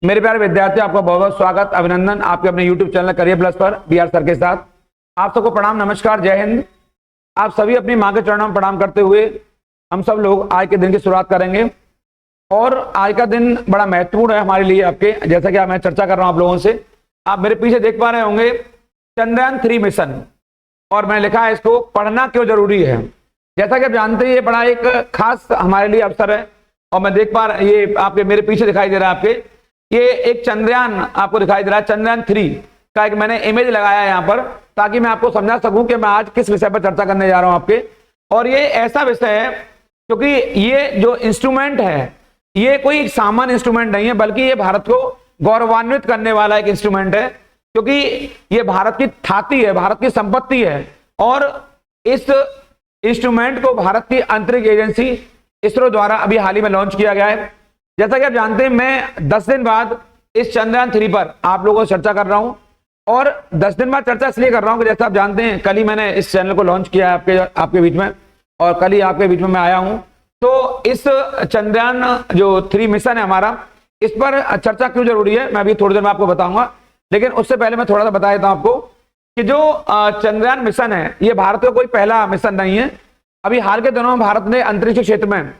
मेरे प्यारे विद्यार्थी, आपका बहुत बहुत स्वागत, अभिनंदन आपके अपने YouTube चैनल करियर प्लस पर BR सर के साथ। आप सबको प्रणाम, नमस्कार, जय हिंद। आप सभी अपनी मां के चरणों में प्रणाम करते हुए हम सब लोग आज के दिन की शुरुआत करेंगे। और आज का दिन बड़ा महत्वपूर्ण है हमारे लिए। आपके जैसा कि मैं चर्चा कर रहा हूं आप लोगों से, आप मेरे पीछे देख पा रहे होंगे चंद्रयान 3 मिशन, और मैंने लिखा है इसको पढ़ना क्यों जरूरी है। जैसा कि आप जानते हैं ये बड़ा एक खास हमारे लिए अवसर है। और मैं देख पा रहा, ये आपके मेरे पीछे दिखाई दे रहा है, आपके ये एक चंद्रयान आपको दिखाई दे रहा है, चंद्रयान 3 का एक मैंने इमेज लगाया है यहाँ पर, ताकि मैं आपको समझा सकूं कि मैं आज किस विषय पर चर्चा करने जा रहा हूं आपके। और ये ऐसा विषय है क्योंकि ये जो इंस्ट्रूमेंट है ये कोई सामान्य इंस्ट्रूमेंट नहीं है, बल्कि ये भारत को गौरवान्वित करने वाला एक इंस्ट्रूमेंट है, क्योंकि ये भारत की थाती है, भारत की संपत्ति है। और इस इंस्ट्रूमेंट को भारत की अंतरिक्ष एजेंसी इसरो द्वारा अभी हाल ही में लॉन्च किया गया है। जैसा कि आप जानते हैं मैं 10 दिन बाद इस चंद्रयान 3 पर आप लोगों से चर्चा कर रहा हूं। और 10 दिन बाद चर्चा इसलिए कर रहा हूं कि जैसा आप जानते हैं कल ही मैंने इस चैनल को लॉन्च किया है आपके बीच में, और कल ही आपके बीच में मैं आया हूं। तो इस चंद्रयान जो 3 मिशन है हमारा, इस पर चर्चा क्यों जरूरी है मैं अभी थोड़ी देर में आपको बताऊंगा। लेकिन उससे पहले मैं थोड़ा सा बता देता हूं आपको कि जो चंद्रयान मिशन है ये भारत का कोई पहला मिशन नहीं है। अभी हाल के दिनों में भारत ने अंतरिक्ष क्षेत्र में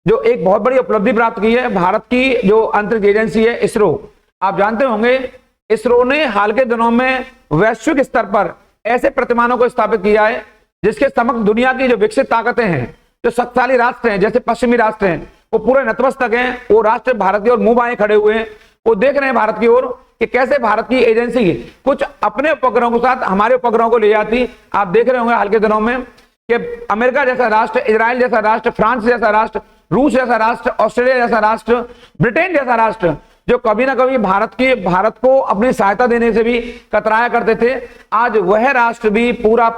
जो एक बहुत बड़ी उपलब्धि प्राप्त की है, भारत की जो अंतरिक्ष एजेंसी है इसरो, आप जानते होंगे इसरो ने हाल के दिनों में वैश्विक स्तर पर ऐसे प्रतिमानों को स्थापित किया है जिसके समग्र दुनिया की जो विकसित ताकतें हैं, जो शक्तिशाली राष्ट्र हैं, जैसे पश्चिमी राष्ट्र हैं, वो पूरे नतमस्तक हैं। वो राष्ट्र भारत की ओर मुंह बाएं खड़े हुए हैं, वो देख रहे हैं भारत की ओर कि कैसे भारत की एजेंसी कुछ अपने उपग्रहों के साथ हमारे उपग्रहों को ले जाती। आप देख रहे होंगे हाल के दिनों में कि अमेरिका जैसा राष्ट्र, इजराइल जैसा राष्ट्र, फ्रांस जैसा राष्ट्र, रूस जैसा राष्ट्र, ऑस्ट्रेलिया जैसा राष्ट्र, ब्रिटेन जैसा राष्ट्र, जो कभी ना कभी भारत को अपनी सहायता देने से भी कतराया करते थे, आज वह राष्ट्र भी पूरा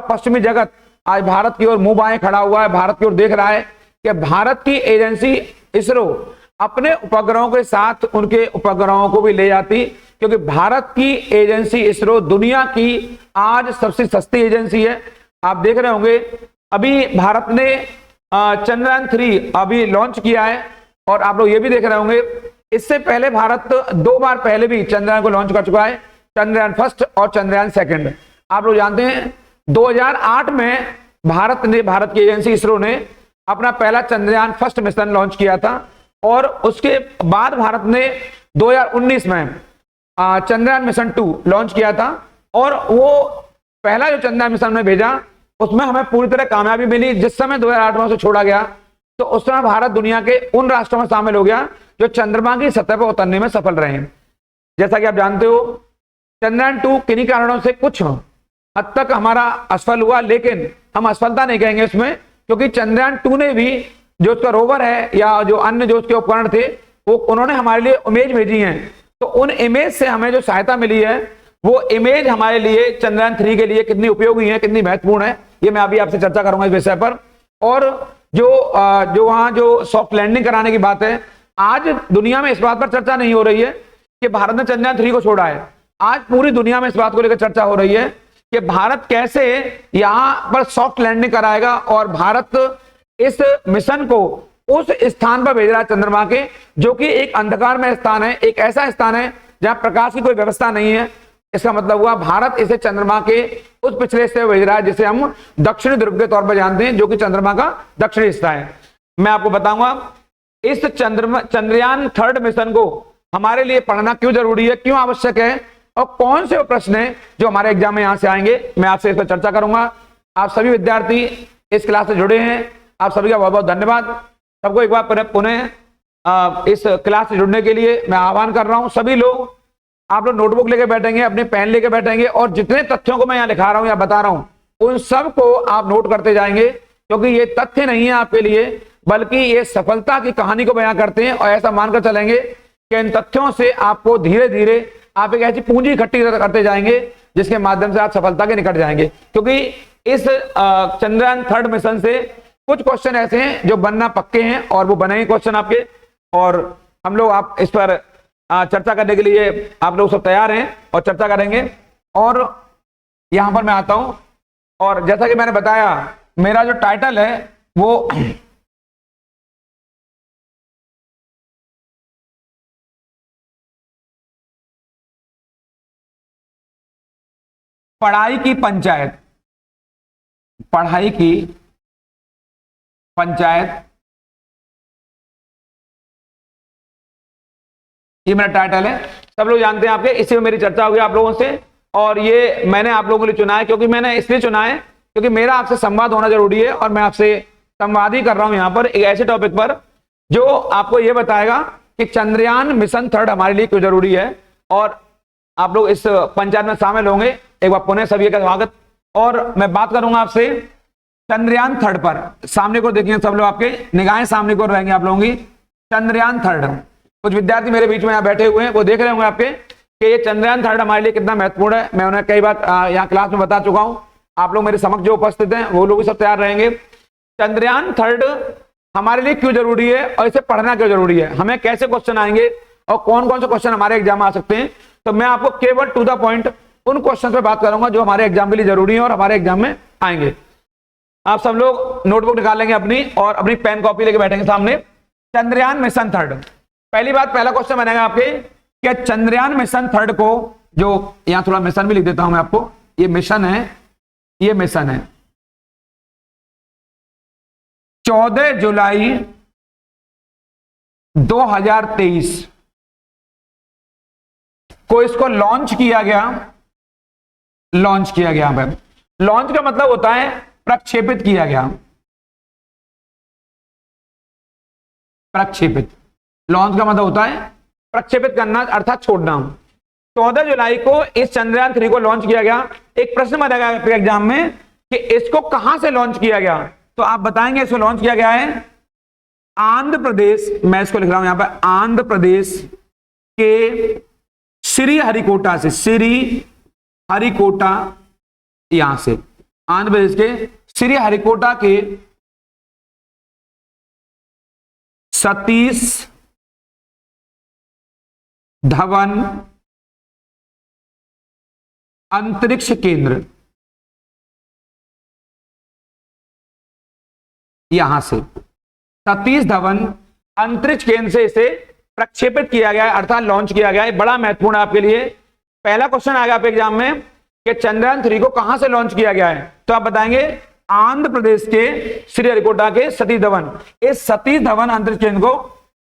पश्चिमी जगत आज भारत की ओर मुंह बाएं खड़ा हुआ है, भारत की ओर देख रहा है कि भारत की एजेंसी इसरो अपने उपग्रहों के साथ उनके उपग्रहों को भी ले जाती, क्योंकि भारत की एजेंसी इसरो दुनिया की आज सबसे सस्ती एजेंसी है। आप देख रहे होंगे अभी भारत ने चंद्रयान 3 अभी लॉन्च किया है, और आप लोग ये भी देख रहे होंगे इससे पहले भारत 2 बार पहले भी चंद्रयान को लॉन्च कर चुका है, चंद्रयान 1 और चंद्रयान 2। आप लोग जानते हैं 2008 में भारत की एजेंसी इसरो ने अपना पहला चंद्रयान 1 मिशन लॉन्च किया था, और उसके बाद भारत ने 2019 में चंद्रयान मिशन 2 लॉन्च किया था। और वो पहला जो चंद्रयान मिशन में भेजा उसमें हमें पूरी तरह कामयाबी मिली। जिस समय 2008 में उसे छोड़ा गया तो उस समय भारत दुनिया के उन राष्ट्रों में शामिल हो गया जो चंद्रमा की सतह पर उतरने में सफल रहे हैं। जैसा कि आप जानते हो चंद्रयान 2 किन्हीं कारणों से कुछ हद तक हमारा असफल हुआ, लेकिन हम असफलता नहीं कहेंगे इसमें, क्योंकि चंद्रयान 2 ने भी जो उसका रोवर है या जो अन्य जो उसके उपकरण थे वो उन्होंने हमारे लिए इमेज भेजी हैं। तो उन इमेज से हमें जो सहायता मिली है वो इमेज हमारे लिए चंद्रयान 3 के लिए कितनी उपयोगी है, कितनी महत्वपूर्ण है, ये मैं अभी आपसे चर्चा करूंगा इस विषय पर। और जो वहां जो सॉफ्ट लैंडिंग कराने की बात है, आज दुनिया में इस बात पर चर्चा नहीं हो रही है कि भारत ने चंद्रयान 3 को छोड़ा है। आज पूरी दुनिया में इस बात को लेकर चर्चा हो रही है कि भारत कैसे यहां पर सॉफ्ट लैंडिंग कराएगा, और भारत इस मिशन को उस स्थान पर भेज रहा है चंद्रमा के, जो कि एक अंधकार में स्थान है, एक ऐसा स्थान है जहां प्रकाश की कोई व्यवस्था नहीं है। इसका मतलब हुआ भारत इसे चंद्रमा के उस पिछले हिस्से में भेज रहा है जिसे हम दक्षिणी ध्रुव के तौर पर जानते हैं, जो कि चंद्रमा का दक्षिणी हिस्सा है। मैं आपको बताऊंगा इस चंद्रयान 3 मिशन को हमारे लिए पढ़ना क्यों जरूरी है, क्यों आवश्यक है, और कौन से वो प्रश्न है जो हमारे एग्जाम में यहां से आएंगे, मैं आपसे इस पर चर्चा करूंगा। आप सभी विद्यार्थी इस क्लास से जुड़े हैं, आप सभी का बहुत बहुत धन्यवाद। सबको एक बार पुनः इस क्लास से जुड़ने के लिए मैं आह्वान कर रहा हूं। सभी लोग आप लोग नोटबुक लेके बैठेंगे, अपने पेन लेके बैठेंगे, और जितने तथ्यों को मैं यहाँ लिखा रहा हूं या बता रहा हूं उन सब को आप नोट करते जाएंगे, क्योंकि ये तथ्य नहीं है आपके लिए, बल्कि ये सफलता की कहानी को बयां करते हैं। और ऐसा मानकर चलेंगे कि इन तथ्यों से आपको धीरे धीरे आप एक ऐसी पूंजी इकट्ठी करते जाएंगे जिसके माध्यम से आप सफलता के निकट जाएंगे। क्योंकि इस चंद्रयान 3 मिशन से कुछ क्वेश्चन ऐसे हैं जो बनना पक्के हैं, और वो बने क्वेश्चन आपके, और हम लोग आप इस पर चर्चा करने के लिए आप लोग सब तैयार हैं और चर्चा करेंगे। और यहां पर मैं आता हूं, और जैसा कि मैंने बताया मेरा जो टाइटल है वो पढ़ाई की पंचायत, पढ़ाई की पंचायत, ये मेरा टाइटल है, सब लोग जानते हैं आपके। इसी में मेरी चर्चा होगी आप लोगों से, और ये मैंने आप लोगों के लिए चुना है, क्योंकि मैंने इसलिए चुना है क्योंकि मेरा आपसे संवाद होना जरूरी है, और मैं आपसे संवाद ही कर रहा हूं यहां पर एक ऐसे टॉपिक पर जो आपको यह बताएगा कि चंद्रयान मिशन 3 हमारे लिए क्यों जरूरी है, और आप लोग इस पंचायत में शामिल होंगे। एक बार पुनः सभी का स्वागत। और मैं बात करूंगा आपसे चंद्रयान 3 पर। सामने को देखिए सब लोग, आपके निगाहें सामने को रहेंगी आप लोगों की। चंद्रयान 3, कुछ विद्यार्थी मेरे बीच में यहाँ बैठे हुए हैं, वो देख रहे होंगे आपके कि ये चंद्रयान 3 हमारे लिए कितना महत्वपूर्ण है। मैं उन्हें कई बार यहाँ क्लास में बता चुका हूँ। आप लोग मेरे समक्ष जो उपस्थित हैं वो लोग भी सब तैयार रहेंगे। चंद्रयान 3 हमारे लिए क्यों जरूरी है और इसे पढ़ना क्यों जरूरी है, हमें कैसे क्वेश्चन आएंगे और कौन कौन से क्वेश्चन हमारे एग्जाम में आ सकते हैं, तो मैं आपको केवल टू द पॉइंट उन क्वेश्चन पे बात करूंगा जो हमारे एग्जाम के लिए जरूरी है और हमारे एग्जाम में आएंगे। आप सब लोग नोटबुक निकाल लेंगे अपनी और अपनी पेन कॉपी लेके बैठेंगे सामने। चंद्रयान मिशन 3, पहली बात, पहला क्वेश्चन बनेगा आपके कि चंद्रयान मिशन 3 को, जो यहां थोड़ा मिशन भी लिख देता हूं मैं आपको, ये मिशन है, ये मिशन है 14 जुलाई 2023 को इसको लॉन्च किया गया। लॉन्च किया गया है, लॉन्च का मतलब होता है प्रक्षेपित किया गया, प्रक्षेपित। लॉन्च का मतलब होता है प्रक्षेपित करना अर्थात छोड़ना। 14 जुलाई को इस चंद्रयान 3 को लॉन्च किया गया। एक प्रश्न बनेगा आपके एग्जाम में कि इसको कहां से लॉन्च किया गया, तो आप बताएंगे इसको लॉन्च किया गया है आंध्र प्रदेश, मैं इसको लिख रहा हूं यहां पर, आंध्र प्रदेश के श्रीहरिकोटा से, श्रीहरिकोटा, यहां से आंध्र प्रदेश के श्रीहरिकोटा के सतीश धवन अंतरिक्ष केंद्र, यहां से सतीश धवन अंतरिक्ष केंद्र से इसे प्रक्षेपित किया गया है, अर्थात लॉन्च किया गया है। बड़ा महत्वपूर्ण है आपके लिए। पहला क्वेश्चन आएगा आपके एग्जाम में कि चंद्रयान 3 को कहां से लॉन्च किया गया है, तो आप बताएंगे आंध्र प्रदेश के श्रीहरिकोटा के सतीश धवन। इस सतीश धवन अंतरिक्ष केंद्र को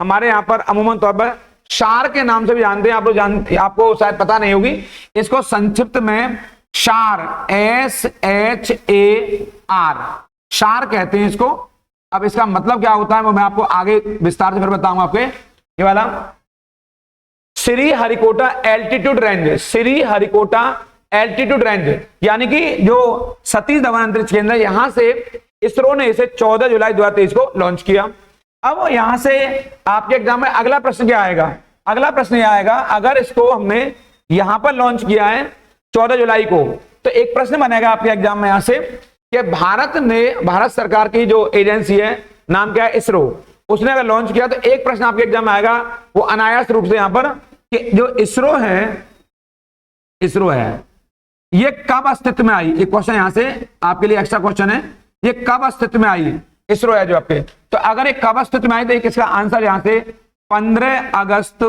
हमारे यहां पर अमूमन तौर पर शार के नाम से भी जानते हैं। आप लोग आपको शायद पता नहीं होगी, इसको संक्षिप्त में शार, SHAR, शार कहते हैं इसको। अब इसका मतलब क्या होता है वो मैं आपको आगे विस्तार से फिर बताऊंगा। आपके ये वाला Sriharikota altitude range, Sriharikota altitude range, यानी कि जो सतीश धवन अंतरिक्ष केंद्र है, यहां से इसरो ने इसे 14 जुलाई 2023 को लॉन्च किया। अब यहां से आपके एग्जाम में अगला प्रश्न क्या आएगा, अगला प्रश्न यह आएगा, अगर इसको हमने यहां पर लॉन्च किया है 14 जुलाई को, तो एक प्रश्न बनेगा आपके एग्जाम में यहां से कि भारत सरकार की जो एजेंसी है, नाम क्या है, इसरो, उसने अगर लॉन्च किया तो एक प्रश्न आपके एग्जाम में आएगा वो अनायास रूप से यहां पर कि जो इसरो है ये कब अस्तित्व में आई। एक क्वेश्चन यहां से आपके लिए एक्स्ट्रा क्वेश्चन है, ये कब अस्तित्व में आई, इसरो है जो आपके। तो अगर एक कब अस्तित्व में आई तो एक इसका आंसर यहां से 15 अगस्त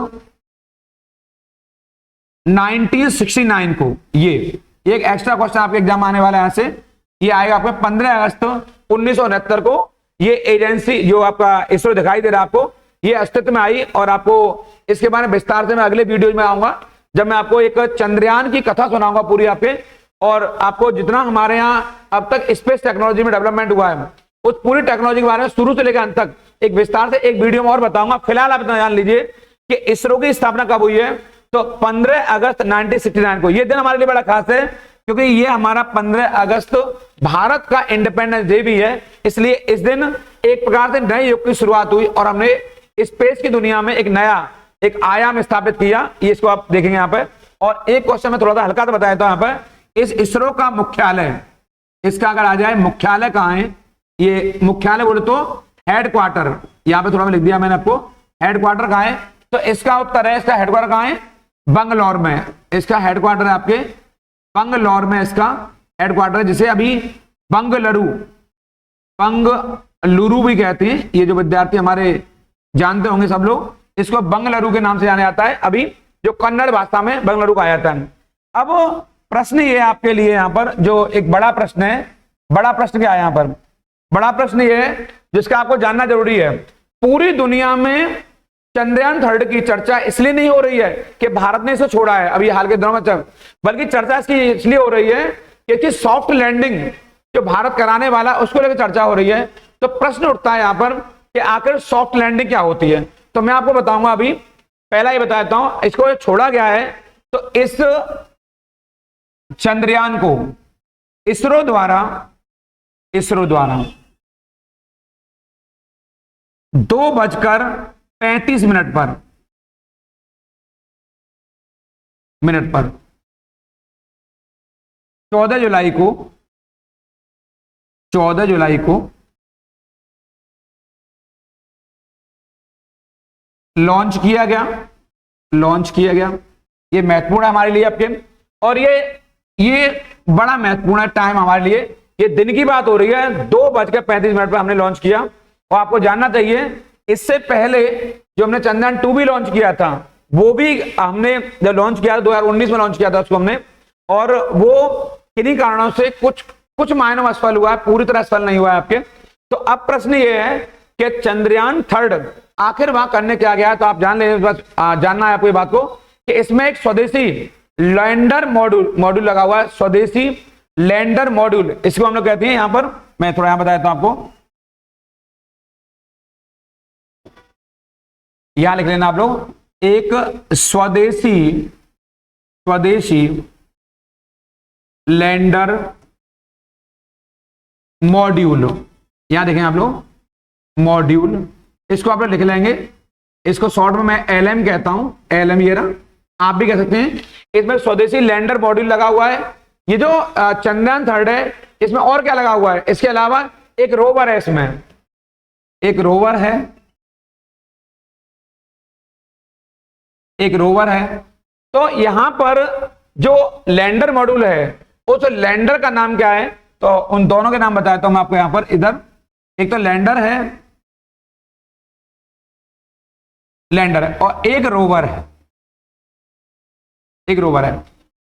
1969 को, ये एक एक्स्ट्रा क्वेश्चन आपके एग्जाम आने वाला है यहां से, ये आएगा आपका 15 अगस्त 1969 को। ये एजेंसी जो आपका इसरो दिखाई दे रहा है आपको, ये अस्तित्व में आई। और आपको इसके बारे में विस्तार से मैं अगले वीडियो में आऊंगा, जब मैं आपको एक चंद्रयान की कथा सुनाऊंगा पूरी आपके, और आपको जितना हमारे यहाँ अब तक स्पेस टेक्नोलॉजी में डेवलपमेंट हुआ है उस पूरी टेक्नोलॉजी के बारे में शुरू से लेकर अंत तक एक विस्तार से एक वीडियो में और बताऊंगा। फिलहाल आप इतना जान लीजिए कि इसरो की स्थापना कब हुई है, तो 15 अगस्त 1969 को। यह दिन हमारे लिए बड़ा खास है क्योंकि ये हमारा 15 अगस्त भारत का इंडिपेंडेंस डे भी है, इसलिए इस दिन एक प्रकार से नए युग की शुरुआत हुई और हमने स्पेस की दुनिया में एक नया एक आयाम स्थापित किया। ये इसको आप देखेंगे यहाँ पे। और एक क्वेश्चन में थोड़ा सा हल्का तो बताया था यहाँ पर, इस इसरो का मुख्यालय, इसका अगर आ जाए मुख्यालय कहाँ है, ये मुख्यालय बोले तो हेडक्वार्टर, यहाँ पे थोड़ा मैं लिख दिया मैंने आपको, हेडक्वार्टर कहाँ है, तो इसका उत्तर है, इसका हेडक्वार्टर कहाँ है, बंगलौर में। इसका हेडक्वार्टर है आपके बंगलौर में, इसका हेडक्वार्टर, जिसे अभी बंगलुरु भी कहते हैं। ये जो विद्यार्थी हमारे जानते होंगे सब लोग, इसको बंगलुरु के नाम से जाना जाता है, अभी जो कन्नड़ भाषा में बंगलुरु कहा जाता है। अब प्रश्न ये आपके लिए यहां पर जो एक बड़ा प्रश्न है, बड़ा प्रश्न क्या है यहां पर, बड़ा प्रश्न ये है जिसका आपको जानना जरूरी है। पूरी दुनिया में चंद्रयान 3 की चर्चा इसलिए नहीं हो रही है कि भारत ने इसे छोड़ा है अभी हाल के दिनों में, बल्कि चर्चा इसकी इसलिए हो रही है क्योंकि सॉफ्ट लैंडिंग जो भारत कराने वाला उसको लेकर चर्चा हो रही है। तो प्रश्न उठता है यहां पर कि आखिर सॉफ्ट लैंडिंग क्या होती है। तो मैं आपको बताऊंगा, अभी पहला ही बता देता हूं, इसको छोड़ा गया है तो इस चंद्रयान को इसरो द्वारा 2:35 पर 14 जुलाई को लॉन्च किया गया। ये महत्वपूर्ण है हमारे लिए आपके, और ये बड़ा महत्वपूर्ण है टाइम हमारे लिए। ये दिन की बात हो रही है, 2:35 पर हमने लॉन्च किया। और आपको जानना चाहिए इससे पहले जो हमने चंद्रयान 2 भी लॉन्च किया था, वो भी हमने जब लॉन्च किया था 2019 में लॉन्च किया था उसको हमने, और वो किन्हीं कारणों से कुछ मायनों में असफल हुआ है, पूरी तरह असफल नहीं हुआ है आपके। तो अब प्रश्न ये है कि चंद्रयान 3 आखिर वहां करने क्या गया। तो आप जान ले, बस जानना है आपको ये बात को कि इसमें एक स्वदेशी लैंडर मॉड्यूल लगा हुआ है, स्वदेशी लैंडर मॉड्यूल इसको हम लोग कहते हैं। यहां पर मैं थोड़ा यहां बता देता हूं आपको, यहां लिख लेना आप लोग, एक स्वदेशी लैंडर मॉड्यूल, यहां देखें आप लोग मॉड्यूल, इसको आप लोग लिख लेंगे। इसको शॉर्ट में मैं LM कहता हूं, LM ये रहा, आप भी कह सकते हैं। इसमें स्वदेशी लैंडर मॉड्यूल लगा हुआ है। ये जो चंद्रयान 3 है, इसमें और क्या लगा हुआ है, इसके अलावा एक रोवर है, इसमें एक रोवर है। तो यहां पर जो लैंडर मॉड्यूल है उस लैंडर का नाम क्या है, तो उन दोनों के नाम बताता हूं मैं आपको यहां पर। इधर एक तो लैंडर है और एक रोवर है।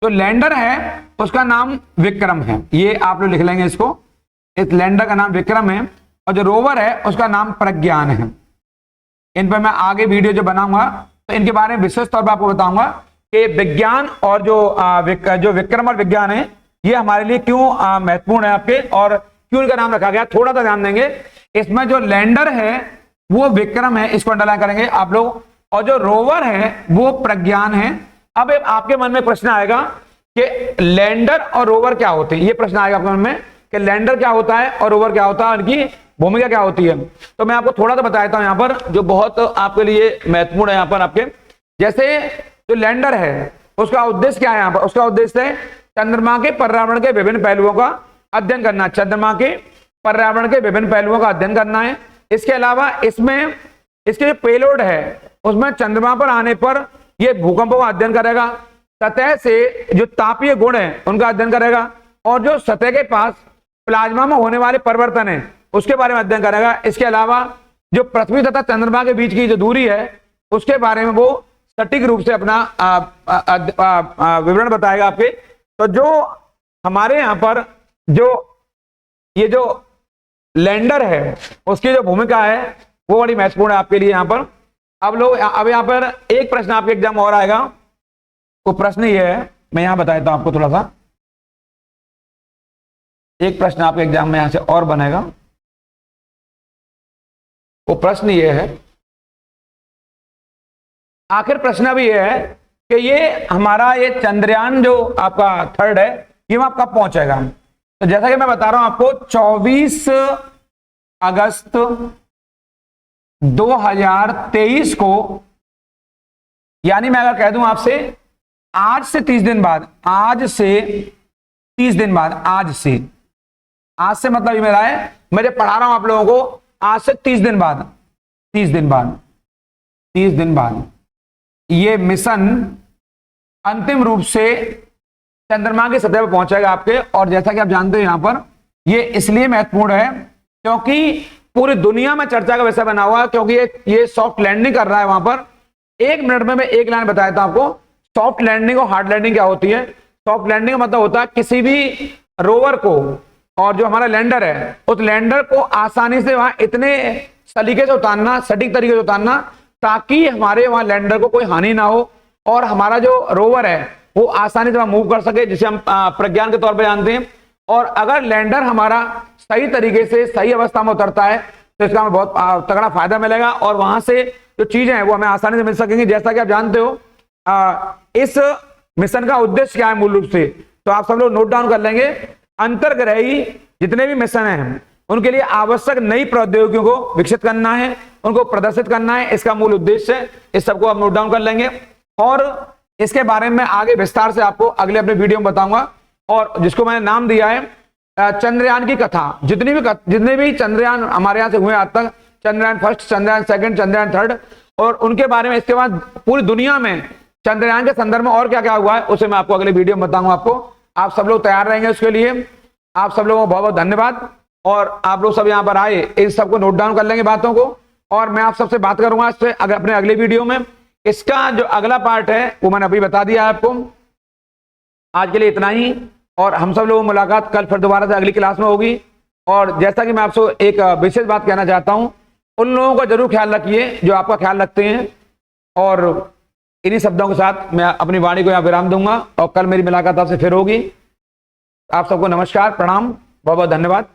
तो लैंडर है उसका नाम विक्रम है, ये आप लोग लिख लेंगे इसको। इस लैंडर का नाम विक्रम है और जो रोवर है उसका नाम प्रज्ञान है। इन पर मैं आगे वीडियो जो बनाऊंगा तो इनके बारे में विशेष तौर पर आपको बताऊंगा कि विज्ञान और जो विक्रम और विज्ञान है ये हमारे लिए क्यों महत्वपूर्ण है आपके, और क्यों इनका नाम रखा गया, थोड़ा सा ध्यान देंगे। इसमें जो लैंडर है वो विक्रम है, इसको अंडरलाइन करेंगे आप लोग, और जो रोवर है वो प्रज्ञान है। अब आपके मन में प्रश्न आएगा कि लैंडर और रोवर क्या होते हैं, ये प्रश्न आएगा आपके मन में कि लैंडर क्या होता है और रोवर क्या होता है, उनकी भूमिका क्या होती है। तो मैं आपको थोड़ा सा बता देता हूं यहां पर, जो बहुत आपके लिए महत्वपूर्ण है यहां पर आपके। जैसे जो लैंडर है उसका उद्देश्य क्या है, यहां पर उसका उद्देश्य है चंद्रमा के पर्यावरण के विभिन्न पहलुओं का अध्ययन करना, चंद्रमा के पर्यावरण के विभिन्न पहलुओं का अध्ययन करना है। इसके अलावा इसमें इसके जो पेलोड है उसमें चंद्रमा पर आने पर यह भूकंपों का अध्ययन करेगा, सतह से जो तापीय गुण है उनका अध्ययन करेगा, और जो सतह के पास प्लाज्मा में होने वाले परिवर्तन है उसके बारे में अध्ययन करेगा। इसके अलावा जो पृथ्वी तथा चंद्रमा के बीच की जो दूरी है उसके बारे में वो सटीक रूप से अपना विवरण बताएगा आपके। तो जो हमारे यहाँ पर ये जो लैंडर है उसकी जो भूमिका है वो बड़ी महत्वपूर्ण है आपके लिए यहाँ पर। अब यहाँ पर एक प्रश्न आपके एग्जाम और आएगा, वो प्रश्न ये है, मैं यहाँ बता देता हूं आपको थोड़ा सा। एक प्रश्न आपके एग्जाम में यहां से और बनेगा, वो प्रश्न ये है, आखिर प्रश्न भी ये है कि ये हमारा ये चंद्रयान जो आपका 3 है ये वहां कब पहुंचेगा। तो जैसा कि मैं बता रहा हूं आपको 24 अगस्त 2023 को, यानी मैं अगर कह दूं आपसे आज से 30 दिन बाद, आज से मतलब ये मेरा है, मैं जब पढ़ा रहा हूं आप लोगों को आज से 30 दिन बाद ये मिशन अंतिम रूप से चंद्रमा की सतह पर पहुंचेगा आपके। और जैसा कि आप जानते हो यहां पर ये इसलिए महत्वपूर्ण है क्योंकि पूरी दुनिया में चर्चा का विषय बना हुआ है, क्योंकि ये सॉफ्ट लैंडिंग कर रहा है वहां पर। 1 मिनट में मैं एक लाइन बताया था आपको, सॉफ्ट लैंडिंग और हार्ड लैंडिंग क्या होती है। सॉफ्ट लैंडिंग का मतलब होता है किसी भी रोवर को और जो हमारा लैंडर है उस लैंडर को आसानी से वहां इतने तरीके से उतारना, सटीक तरीके से उतारना ताकि हमारे वहां लैंडर को कोई हानि ना हो और हमारा जो रोवर है वो आसानी से वहां मूव कर सके, जिसे हम प्रज्ञान के तौर पर जानते हैं। और अगर लैंडर हमारा सही तरीके से सही अवस्था में उतरता है तो इसका हमें बहुत तगड़ा फायदा मिलेगा और वहां से जो चीजें हैं वो हमें आसानी से मिल सकेंगी। जैसा कि आप जानते हो इस मिशन का उद्देश्य क्या है मूल रूप से, तो आप सब लोग नोट डाउन कर लेंगे। अंतर्ग्रही जितने भी मिशन हैं उनके लिए आवश्यक नई प्रौद्योगिकियों को विकसित करना है, उनको प्रदर्शित करना है, इसका मूल उद्देश्य है। इस सबको आप नोट डाउन कर लेंगे और इसके बारे में आगे विस्तार से आपको अगले अपने वीडियो में बताऊंगा। और जिसको मैंने नाम दिया है चंद्रयान की कथा, जितने भी चंद्रयान हमारे यहां से हुए आज तक, Chandrayaan first, Chandrayaan second, Chandrayaan third, और उनके बारे में इसके बाद पूरी दुनिया में चंद्रयान के संदर्भ में और क्या क्या हुआ है उसे मैं आपको अगले वीडियो में बताऊंगा। आपको आप सब लोग तैयार रहेंगे उसके लिए। आप सब लोगों को बहुत बहुत धन्यवाद और आप लोग सब यहाँ पर आए, इन सबको नोट डाउन कर लेंगे बातों को और मैं आप सबसे बात करूंगा इससे अपने अगले वीडियो में। इसका जो अगला पार्ट है वो मैंने अभी बता दिया है आपको। आज के लिए इतना ही और हम सब लोगों की मुलाकात कल फिर दोबारा से अगली क्लास में होगी। और जैसा कि मैं आपसे एक विशेष बात कहना चाहता हूं, उन लोगों का जरूर ख्याल रखिए जो आपका ख्याल रखते हैं। और इन्हीं शब्दों के साथ मैं अपनी वाणी को यहाँ विराम दूंगा और कल मेरी मुलाकात आपसे फिर होगी। आप सबको नमस्कार, प्रणाम, बहुत बहुत धन्यवाद।